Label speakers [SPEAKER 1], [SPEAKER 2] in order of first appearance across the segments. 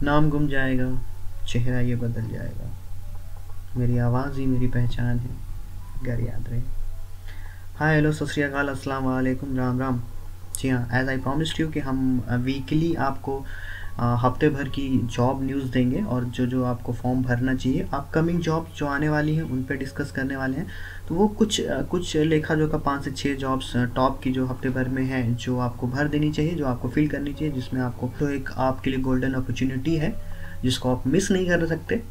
[SPEAKER 1] नाम गुम जाएगा, चेहरा ये बदल जाएगा, मेरी आवाज़ ही मेरी पहचान है, घर याद रहे। हाय हेलो सत श्री अकाल, अस्सलाम वालेकुम, राम राम। जी हाँ, एज आई प्रॉमिस्ड यू कि हम वीकली आपको हफ्ते भर की जॉब न्यूज़ देंगे और जो जो आपको फॉर्म भरना चाहिए, अपकमिंग जॉब जो आने वाली हैं उन पे डिस्कस करने वाले हैं। तो वो कुछ लेखा जो का 5 से 6 जॉब्स टॉप की जो हफ्ते भर में है, जो आपको भर देनी चाहिए, जो आपको फिल करनी चाहिए, जिसमें आपको तो एक आपके लिए गोल्डन अपॉर्चुनिटी है जिसको आप मिस नहीं कर सकते।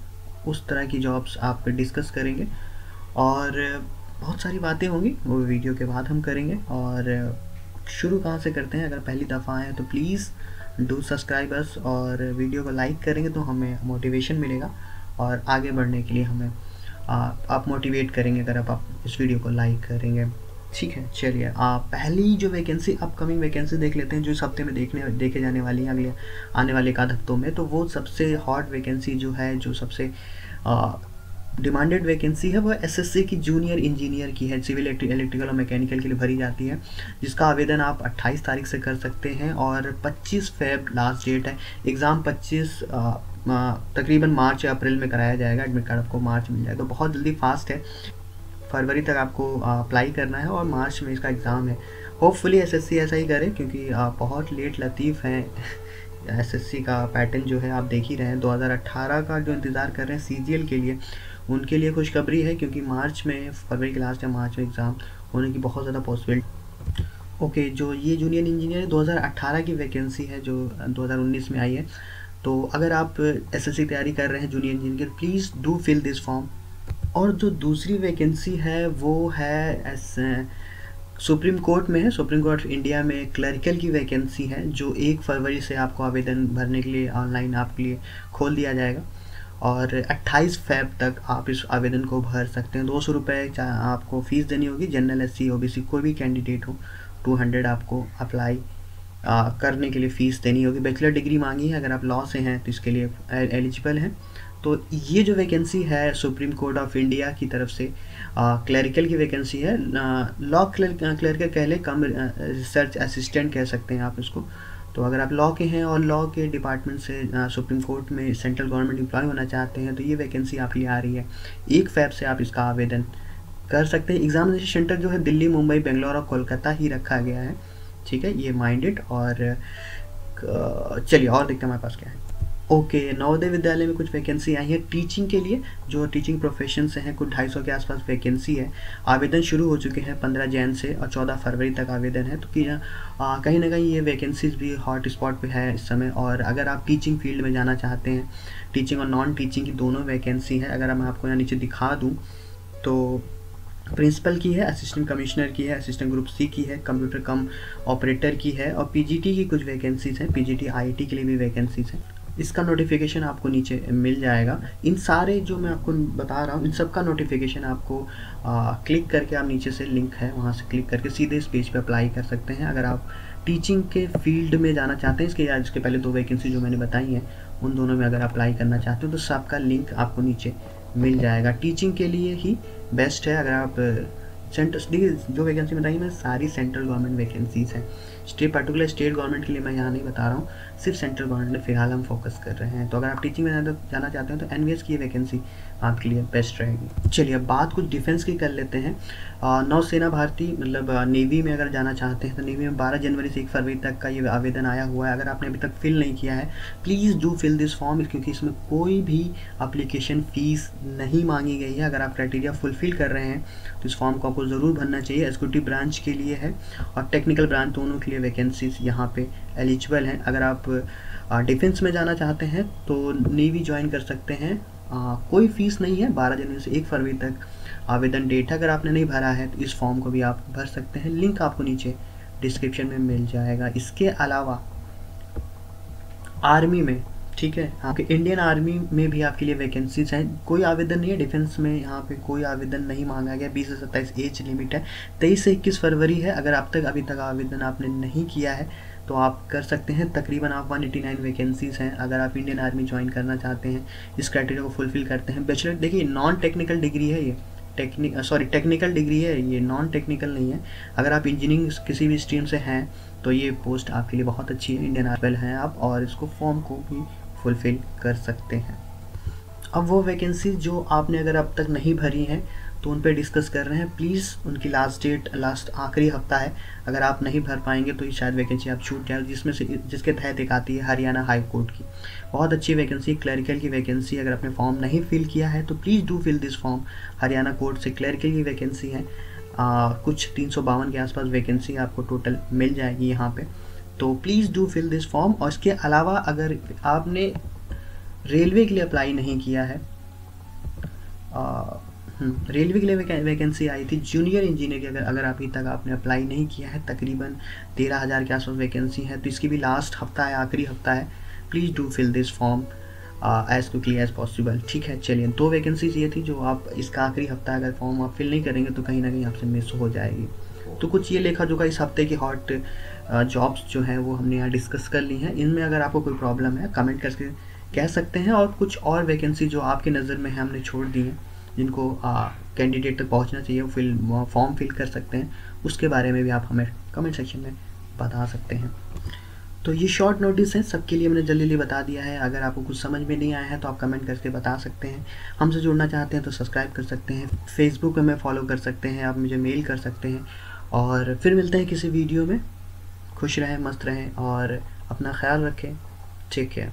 [SPEAKER 1] उस तरह की जॉब्स आप डिस्कस करेंगे और बहुत सारी बातें होंगी, वो वीडियो के बाद हम करेंगे। और शुरू कहाँ से करते हैं? अगर पहली दफ़ा आए तो प्लीज़ डू सब्सक्राइब अस और वीडियो को लाइक करेंगे तो हमें मोटिवेशन मिलेगा और आगे बढ़ने के लिए हमें आप मोटिवेट करेंगे अगर आप इस वीडियो को लाइक करेंगे। ठीक है, चलिए पहली जो वैकेंसी, अपकमिंग वैकेंसी देख लेते हैं जो इस हफ्ते में देखे जाने वाली है अगले आने वाले एक आध हफ्तों में। तो वो सबसे हॉट वैकेंसी जो है, जो सबसे डिमांडेड वैकेंसी है, वो एसएससी की जूनियर इंजीनियर की है, सिविल इलेक्ट्रिकल और मैकेनिकल के लिए भरी जाती है, जिसका आवेदन आप 28 तारीख से कर सकते हैं और 25 फेब लास्ट डेट है। एग्ज़ाम 25 तकरीबन मार्च या अप्रैल में कराया जाएगा, एडमिट कार्ड आपको मार्च मिल जाएगा, तो बहुत जल्दी फास्ट है। फरवरी तक आपको अप्लाई करना है और मार्च में इसका एग्ज़ाम है। होपफुली एसएससी ऐसा ही करे क्योंकि बहुत लेट लतीफ़ हैं। एसएससी का पैटर्न जो है आप देख ही रहे हैं। 2018 का जो इंतज़ार कर रहे हैं सीजीएल के लिए, उनके लिए खुशखबरी है क्योंकि मार्च में, फरवरी के लास्ट या मार्च में एग्ज़ाम होने की बहुत ज़्यादा पॉसिबिलिटी। ओके, जो ये जूनियर इंजीनियर 2018 की वैकेंसी है जो 2019 में आई है। तो अगर आप एसएससी तैयारी कर रहे हैं junior engineer, please do fill this form. और जो दूसरी वैकेंसी है वो है सुप्रीम कोर्ट में है। सुप्रीम कोर्ट ऑफ इंडिया में क्लर्कल की वैकेंसी है जो 1 फरवरी से आपको आवेदन भरने के लिए ऑनलाइन आपके लिए खोल दिया जाएगा और 28 फेब तक आप इस आवेदन को भर सकते हैं। 200 रुपये आपको फ़ीस देनी होगी। जनरल, एससी, ओबीसी कोई भी कैंडिडेट हो, 200 आपको अप्लाई करने के लिए फ़ीस देनी होगी। बैचलर डिग्री मांगी है, अगर आप लॉ से हैं तो इसके लिए एलिजिबल हैं। तो ये जो वैकेंसी है सुप्रीम कोर्ट ऑफ इंडिया की तरफ से क्लरिकल की वैकेंसी है। लॉ क्लर्क कह लें, कम रिसर्च असिस्टेंट कह सकते हैं आप इसको। तो अगर आप लॉ के हैं और लॉ के डिपार्टमेंट से सुप्रीम कोर्ट में सेंट्रल गवर्नमेंट एम्प्लॉय होना चाहते हैं तो ये वैकेंसी आपके लिए आ रही है। 1 फेब से आप इसका आवेदन कर सकते हैं। एग्जामिनेशन सेंटर जो है दिल्ली, मुंबई, बेंगलोर और कोलकाता ही रखा गया है। ठीक है, ये माइंडेड। और चलिए और देखते हैं हमारे पास क्या है। ओके, नवोदय विद्यालय में कुछ वैकेंसी आई है टीचिंग के लिए, जो टीचिंग प्रोफेशन से हैं। कुछ 250 के आसपास वैकेंसी है। आवेदन शुरू हो चुके हैं 15 जैन से और 14 फरवरी तक आवेदन है। तो कहीं ना कहीं ये वैकेंसीज भी हॉट स्पॉट पे है इस समय। और अगर आप टीचिंग फील्ड में जाना चाहते हैं, टीचिंग और नॉन टीचिंग की दोनों वैकेंसी है। अगर मैं आपको यहाँ नीचे दिखा दूँ तो प्रिंसिपल की है, असिस्टेंट कमिश्नर की है, असिस्टेंट ग्रुप सी की है, कंप्यूटर कम ऑपरेटर की है और पीजीटी की कुछ वैकेंसीज हैं। पीजीटी आईटी के लिए भी वैकेंसीज हैं। इसका नोटिफिकेशन आपको नीचे मिल जाएगा। इन सारे जो मैं आपको बता रहा हूँ, इन सब का नोटिफिकेशन आपको क्लिक करके, आप नीचे से लिंक है वहाँ से क्लिक करके सीधे इस पेज पे अप्लाई कर सकते हैं। अगर आप टीचिंग के फील्ड में जाना चाहते हैं, इसके पहले 2 वैकेंसी जो मैंने बताई हैं उन दोनों में अगर अप्लाई करना चाहते हो तो सबका लिंक आपको नीचे मिल जाएगा। टीचिंग के लिए ही बेस्ट है। अगर आप जो वैकेंसी बताई मैं सारी सेंट्रल गवर्नमेंट वैकेंसीज़ हैं। पर्टिकुलर स्टेट गवर्नमेंट के लिए मैं यहाँ नहीं बता रहा हूँ, सिर्फ सेंट्रल गवर्नमेंट में फ़िलहाल हम फोकस कर रहे हैं। तो अगर आप टीचिंग में जाना चाहते हैं तो एनवीएस की वैकेंसी आपके लिए बेस्ट रहेगी। चलिए अब बात कुछ डिफेंस की कर लेते हैं। नौसेना भारतीय, मतलब नेवी में अगर जाना चाहते हैं तो नेवी में 12 जनवरी से 1 फरवरी तक का ये आवेदन आया हुआ है। अगर आपने अभी तक फिल नहीं किया है, please do fill this form, क्योंकि इसमें कोई भी अप्लीकेशन फ़ीस नहीं मांगी गई है। अगर आप क्राइटेरिया फुलफ़िल कर रहे हैं तो इस फॉर्म को आपको ज़रूर भरना चाहिए। एग्जीक्यूटिव ब्रांच के लिए है और टेक्निकल ब्रांच, दोनों के लिए वैकेंसीज यहाँ पे एलिजिबल हैं। अगर आप डिफेंस में जाना चाहते हैं तो नेवी ज्वाइन कर सकते हैं। कोई फ़ीस नहीं है। 12 जनवरी से 1 फरवरी तक आवेदन डेट है। अगर आपने नहीं भरा है तो इस फॉर्म को भी आप भर सकते हैं। लिंक आपको नीचे डिस्क्रिप्शन में मिल जाएगा। इसके अलावा आर्मी में, ठीक है, आपके इंडियन आर्मी में भी आपके लिए वैकेंसीज हैं। कोई आवेदन नहीं है डिफेंस में, यहाँ पे कोई आवेदन नहीं मांगा गया। 20 से 27 एज लिमिट है। 23 से 21 फरवरी है। अगर अभी तक आवेदन आपने नहीं किया है तो आप कर सकते हैं। तकरीबन आप 189 वैकेंसीज हैं। अगर आप इंडियन आर्मी ज्वाइन करना चाहते हैं, इस क्राइटेरिया को फुलफिल करते हैं। बैचलर, देखिए नॉन टेक्निकल डिग्री है ये, टेक्निकल डिग्री है ये, नॉन टेक्निकल नहीं है। अगर आप इंजीनियरिंग किसी भी स्ट्रीम से हैं तो ये पोस्ट आपके लिए बहुत अच्छी है। इंडियन आर्मी हैं आप और इसको फॉर्म को भी फुलफ़िल कर सकते हैं। अब वो वैकेंसी जो आपने अगर अब तक नहीं भरी हैं तो उन पे डिस्कस कर रहे हैं। प्लीज़ उनकी लास्ट डेट आखिरी हफ्ता है, अगर आप नहीं भर पाएंगे तो ये शायद वैकेंसी आप छूट जाए, जिसके तहत एक आती है हरियाणा हाई कोर्ट की। बहुत अच्छी वैकेंसी, क्लरिकल की वैकेंसी। अगर आपने फॉर्म नहीं फिल किया है तो please do fill this form. Haryana court से क्लरिकल की वैकेंसी है। कुछ 352 के आसपास वैकेंसी आपको टोटल मिल जाएगी यहाँ पे, तो please do fill this form. और इसके अलावा अगर आपने रेलवे के लिए अप्लाई नहीं किया है, रेलवे के लिए वैकेंसी आई थी जूनियर इंजीनियर की, अगर अभी तक आपने अप्लाई नहीं किया है, तकरीबन 13,000 के आसपास वैकेंसी है, तो इसकी भी लास्ट हफ्ता है, आखिरी हफ्ता है। Please do fill this form as quickly as possible. ठीक है, चलिए 2 वैकेंसीज ये थी जो आप इसका आखिरी हफ्ता अगर फॉर्म आप फिल नहीं करेंगे तो कहीं ना कहीं आपसे मिस हो जाएगी। तो कुछ ये लेखा जोखा इस हफ्ते की हॉट जॉब्स जो हैं वो हमने यहाँ डिस्कस कर ली हैं। इनमें अगर आपको कोई प्रॉब्लम है कमेंट करके कह सकते हैं, और कुछ और वैकेंसी जो आपकी नज़र में है हमने छोड़ दी हैं जिनको कैंडिडेट तक पहुंचना चाहिए, वो फॉर्म फिल कर सकते हैं, उसके बारे में भी आप हमें कमेंट सेक्शन में बता सकते हैं। तो ये शॉर्ट नोटिस है, सबके लिए मैंने जल्दी बता दिया है। अगर आपको कुछ समझ में नहीं आया है तो आप कमेंट करके बता सकते हैं। हमसे जुड़ना चाहते हैं तो सब्सक्राइब कर सकते हैं, फेसबुक पे हमें फॉलो कर सकते हैं, आप मुझे मेल कर सकते हैं। और फिर मिलते हैं किसी वीडियो में। खुश रहें, मस्त रहें और अपना ख्याल रखें। Take care.